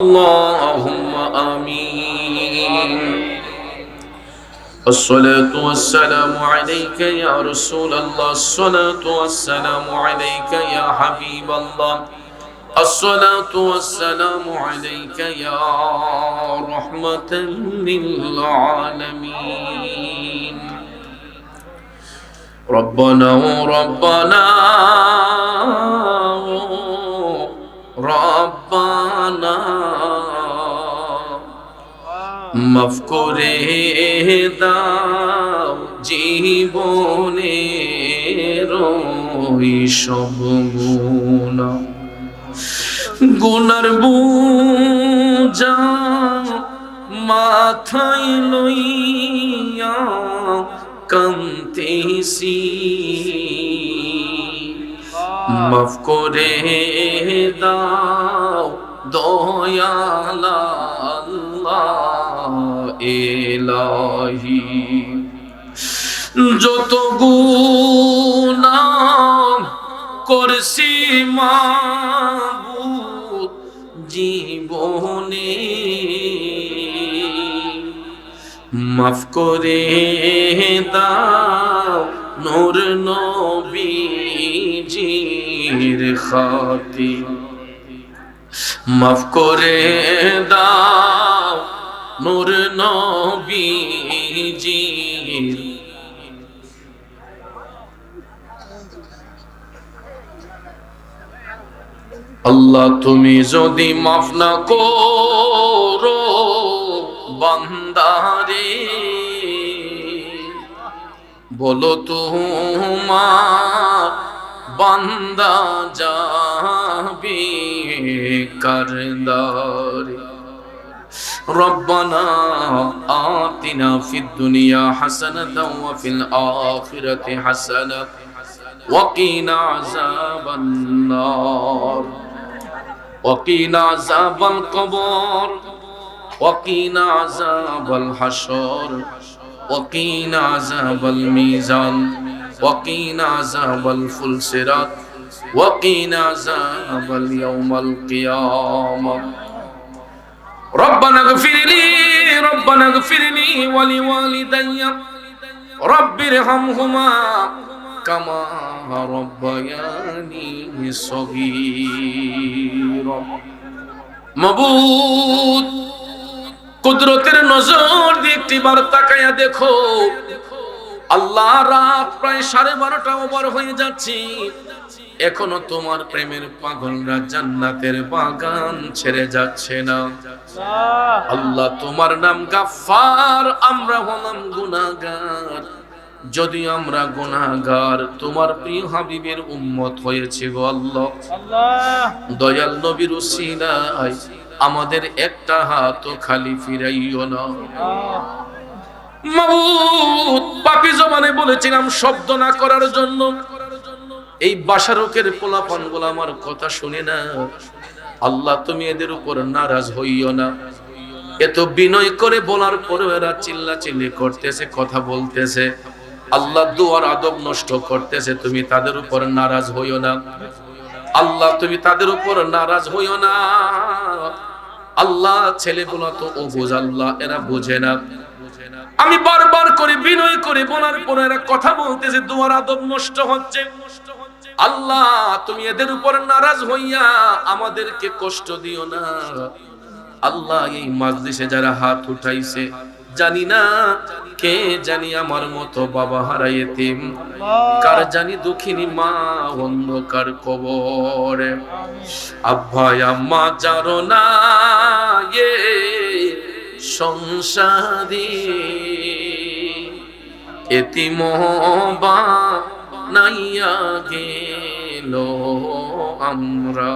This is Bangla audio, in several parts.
اللهم آمين. الصلاة والسلام عليك يا رسول الله، الصلاة والسلام عليك يا حبيب الله، الصلاة والسلام عليك يا رحمة للعالمين. ربنا ربنا ربنا মাফ করে দাও জীবনের সব গুনাহ, গুনার বোঝা মাথায় লইয়া কান্দেছি। মাফ করে দাও দয়াল আল্লাহ ইলাহি। যত গুনাহ করছি মাবুদ জীবনে, মাফ করে দাও নূর নবীজির খাতির। মাফ করে দাও নূর নবীজির। আল্লাহ তুমি যদি মাফ না করো বান্দারে, বলো তোমার বান্দা যাবে কারদারে। রব্বানা আতিনা ফিদ দুনিয়া হাসানাতাও ওয়া ফিল আখিরাতি হাসানাতাও ওয়া কিনা আযাবান নার ওয়া কিনা আযাবাল কবর ওয়া কিনা আযাবাল হাশর ওয়া কিনা আযাবাল মিজান ওয়া কিনা আযাবাল ফুলসিরাত ওয়া কিনা আযাবাল ইয়াউমাল কিয়ামাহ। ربنا اغفر لي ولوالدي رب ارحمهما كما ربياني صغيرا। মাবুদ কুদরতের নজর দিয়ে একটিবার তাকায়া দেখো, আল্লাহ রাত প্রায় 12:30 ওভার হয়ে যাচ্ছে, এখনো তোমার প্রেমের পাগলরা জান্নাতের বাগান ছেড়ে যাচ্ছে না। আল্লাহ তোমার নাম গাফফার, আমরা হলাম গুনাহগার। যদি আমরা গুনাহগার তোমার প্রিয় হাবিবের উম্মত হয়েছে গো আল্লাহ, দয়াল নবীর উসিলায় আমাদের একটা হাতও খালি ফিরাইও না। মাবুদ পাপী জবানে বলেছিলাম শব্দ না করার জন্য, এই বাশারকের পোলাপানগুলো আমার কথা শুনে না। আল্লাহ তুমি এদের উপর নারাজ হইও না। এত বিনয় করে বলার পরেও এরা চিল্লাচিল্লি করতেছে, কথা বলতেছে, আল্লাহ দুয়ার আদব নষ্ট করতেছে। তুমি তাদের উপর নারাজ হইও না আল্লাহ, তুমি তাদের উপর নারাজ হইও না আল্লাহ। ছেলেগুলো তো অবুঝ আল্লাহ, এরা বুঝে না। আমি বারবার করে বিনয় করে বলার পরে এরা কথা বলতেছে, দুয়ার আদব নষ্ট হচ্ছে। আল্লাহ তুমি এদের উপর নারাজ হইয়া আমাদেরকে কষ্ট দিও না আল্লাহ। এই মাজলিসে যারা হাত উঠাইছে, জানি না কে জানি আমার মতো বাবা হারা এতিম, কার জানি দুঃখিনী মা অন্ধকার কবরে, আব্বা আম্মা যারো না এ সংসারে, এতিম বা নাইয়া গেল আমরা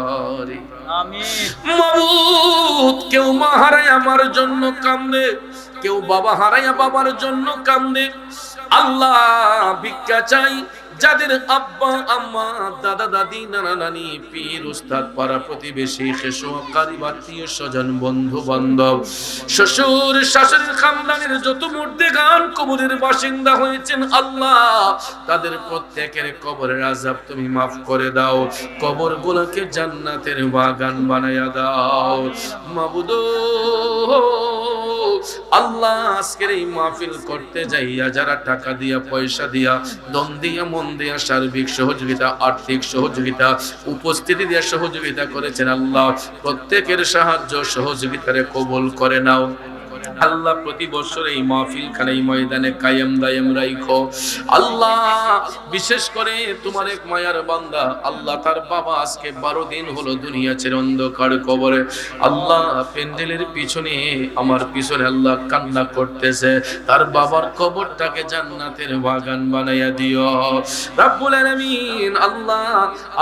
রে। মাবুদ কেউ মা হারায় আমার জন্য কান্দে, কেউ বাবা হারায় বাবার জন্য কান্দে। আল্লাহ ভিক্ষা চাই, যাদের আব্বা আম্মা দাদা দাদি নানা নানি পীর উস্তাদ পাড়া প্রতিবেশী সহকারী আত্মীয় স্বজন বন্ধু বান্ধব শ্বশুর শাশুড়ির খানদানের যত মুর্দেগান কবরের বাসিন্দা হয়েছেন আল্লাহ তাদের প্রত্যেকের কবরের আযাব তুমি মাফ করে দাও, কবরগুলোকে জান্নাতের বাগান বানায়া দাও মাবুদ। আল্লাহ আজকের এই মাহফিল করতে যাইয়া যারা টাকা দিয়া পয়সা দিয়া দম দিয়া মন দিয়া সার্বিক সহযোগিতা আর্থিক সহযোগিতা উপস্থিতি দিয়া সহযোগিতা করেছেন আল্লাহ প্রত্যেকের সাহায্য সহযোগিতারে কবুল করে নাও আল্লাহ। প্রতি বছর এই মাহফিল খানে এই ময়দানে কায়েম দায়েম রাখো আল্লাহ। বিশেষ করে তোমার এক মায়ার বান্দা আল্লাহ তার বাবা আজকে 12 দিন হলো দুনিয়া ছেড়ে অন্ধকার কবরে আল্লাহ প্যান্ডেলের পিছনে আমার পিছনে আল্লাহ কান্না করতেছে, তার বাবার কবরটাকে জান্নাতের বাগান বানাইয়া দিও রব্বুল আলামিন। আল্লাহ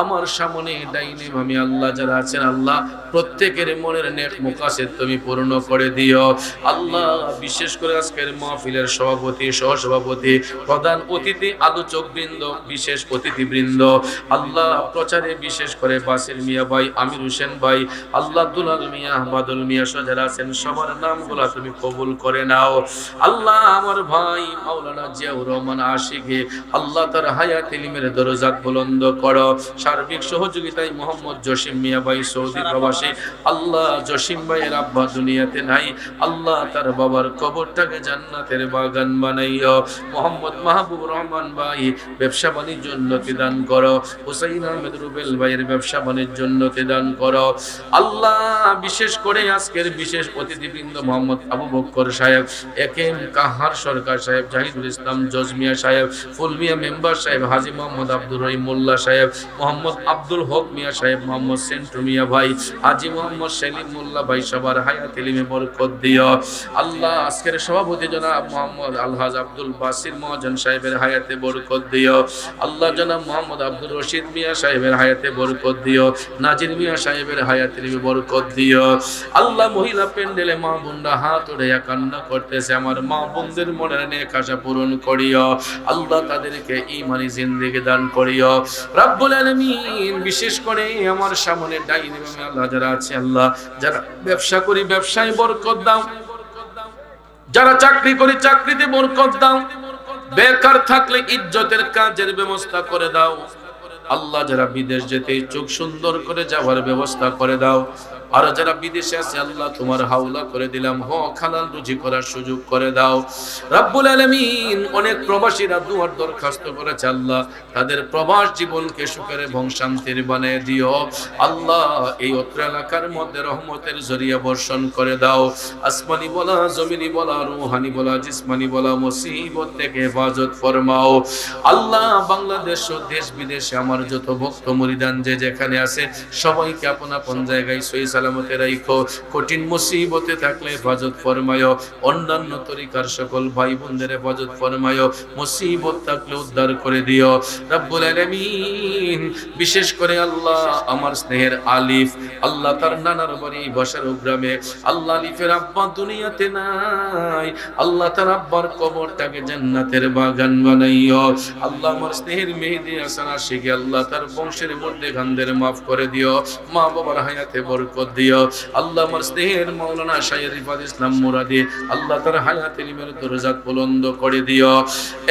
আমার সামনে ডাইনে বামে আল্লাহ যারা আছেন আল্লাহ প্রত্যেকের মনের নেক মুকাসেদ তুমি পূর্ণ করে দিও আল্লাহ। বিশেষ করে আজকের মাহফিলের সভাপতি সহসভাপতি প্রধান অতিথি আলোচক বৃন্দ বিশেষ অতিথি বৃন্দ আল্লাহ প্রচারে বিশেষ করে বাসির মিয়া ভাই আমির হোসেন ভাই আল্লাহ দুলাল মিয়া বাদল মিয়া যারা আছেন সবার নামগুলো তুমি কবুল করে নাও আল্লাহ। আমার ভাই মাওলানা জিয়াউর রহমান আশিকে আল্লাহ তার হায়াত ইলমের দরজাত বুলন্দ করো। সার্বিক সহযোগিতায় মোহাম্মদ জসিম মিয়া ভাই সৌদি প্রবাসী আল্লাহ জসিম ভাইয়ের আব্বা দুনিয়াতে নাই আল্লাহ তার বাবার কবরটাকে জান্নাতের বাগান বানাইও। মোহাম্মদ মাহবুব রহমান ভাই ব্যবসা বাণিজ্য উন্নতি দান করো। হুসাইন আহমেদ রুবেল ভাইয়ের ব্যবসা বাণিজ্য উন্নতি দান করো আল্লাহ। বিশেষ করে আজকের বিশেষ অতিথিবৃন্দ মোহাম্মদ আবু বকর সাহেব একেম কাহার সরকার সাহেব জাহিদুল ইসলাম জজমিয়া সাহেব ফুলমিয়া মেম্বার সাহেব হাজী মোহাম্মদ আব্দুর রহিম মোল্লা সাহেব মোহাম্মদ আব্দুল হক মিয়া সাহেব মোহাম্মদ সেন্টু মিয়া ভাই হাজী মোহাম্মদ সেলিম মোল্লা ভাই সবার হায়াত ইলমে বরকত দিও আল্লাহ। আজকের সভাপতি জনাব মোহাম্মদ আলহাজ আব্দুল বাসির মহাজন সাহেবের হায়াতে বরকত দিও আল্লাহ। জনাব মোহাম্মদ আব্দুর রশিদ মিয়া সাহেবের হায়াতে বরকত দিও, নাজির মিয়া সাহেবের হায়াতে বরকত দিও আল্লাহ। মহিলা প্যান্ডেলে মা বোনরা হাত উঠাইয়া কান্না করতেছে, আমার মা বোনদের মনের নেক আশা পূরণ করিও আল্লাহ, তাদেরকে ঈমানি জিন্দেগি দান করিও রব্বুল আলামিন। বিশেষ করে আমার সামনে ডাইনে বামে আল্লাহ যারা আছে আল্লাহ, যারা ব্যবসা করি ব্যবসায় বরকত দাও, যারা চাকরি করি চাকরিতে বরকত দাও, বেকার থাকলে ইজ্জতের কাজের ব্যবস্থা করে দাও আল্লাহ। যারা বিদেশ যেতে ইচ্ছুক সুন্দর করে যাওয়ার ব্যবস্থা করে দাও। আর যারা বিদেশে আছে আল্লাহ তোমার হাওলা করে দিলাম হক হালাল রুজি করার সুযোগ করে দাও রব্বুল আলামিন। অনেক প্রবাসীরা দুয়ার দরখাস্ত করেছে আল্লাহ, তাদের প্রবাস জীবনকে সুখের এবং শান্তির বানিয়ে দিও আল্লাহ। এই অত্র এলাকার মধ্যে রহমতের জরিয়া বর্ষণ করে দাও। আসমানি বলা জমিনি বলা রুহানি বলা জিসমানি বলা মুসিবত থেকে হেফাজত ফরমাও আল্লাহ। বাংলাদেশ ও দেশ বিদেশে আমার যত ভক্ত মুরিদান যে যেখানে আছে সবাইকে আপন আপন জায়গায় সহি সালামতে রাখো। কঠিন মুসিবতে থাকলে হেফাজত ফরমায়ো, অন্যান্য তরিকার সকল ভাই বোনদের হেফাজত ফরমায়ো, মুসিবত থাকলে উদ্ধার করে দিও রব্বুল আলামিন। বিশেষ করে আল্লাহ আমার স্নেহের আলিফ আল্লাহ তার নানার বাড়ি বসার গ্রামে আল্লাহ, আলিফের আব্বা দুনিয়াতে নাই আল্লাহ, তার আব্বার কবরটাকে জান্নাতের বাগান বানাইও আল্লাহ। আমার স্নেহের মেহেদি হাসান আশিকে আল্লাহ তার বংশের মধ্যে গানদের মাফ করে দিও, মা বাবার হায়াতে বরকত দিও আল্লাহ। আমার স্নেহের মাওলানা শাইখ রিফাত ইসলাম মুরাদি আল্লাহ তার হায়াত ইলমের দরজাত বুলন্দ করে দিও।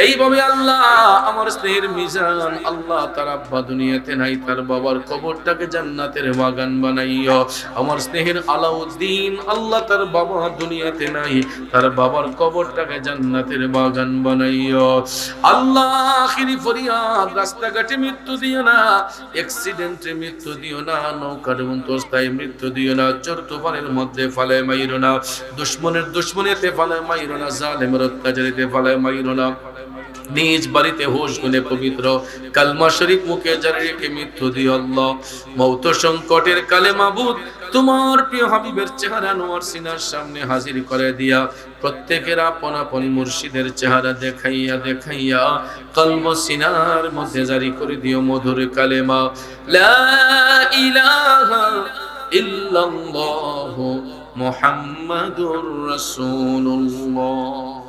এইভাবে আল্লাহ আমার স্নেহের মিজান আল্লাহ তার আব্বা দুনিয়াতে নাই, তার বাবার কবরটাকে জান্নাতের বাগান বানাইও। আমার স্নেহের আলাউদ্দিন আল্লাহ তার বাবা দুনিয়াতে নাই, তার বাবার কবরটাকে জান্নাতের বাগান বানাইও আল্লাহ। আখিরি ফরিয়াদ, রাস্তাঘাটে মৃত্যু দিও না, অ্যাক্সিডেন্টে মৃত্যু দিও না, নৌকার অন্তস্থায় মৃত্যু দিও না, চোর তুফানের মধ্যে ফালায় মাইরো না, দুশমনের দুশমনিতে ফালায় মাইরো না, জালেমের অত্যাচারিতে ফালায় মাইরো না। নিজ বাড়িতে হোশ গুনে পবিত্র কালমা শরীফ মুখে জারি রেখে মৃত্যু দিও আল্লাহ। মৌত সংকটের কালে মাবুদ তোমার প্রিয় হাবিবের চেহারা নোয়ার সিনার সামনে হাজির করে দিয়া প্রত্যেকের আপন আপন মুর্শিদের চেহারা দেখাইয়া দেখাইয়া কলব সিনার মধ্যে জারি করে দিও মধুর কালেমা লা ইলাহা ইল্লাল্লাহু মুহাম্মাদুর রাসূলুল্লাহ।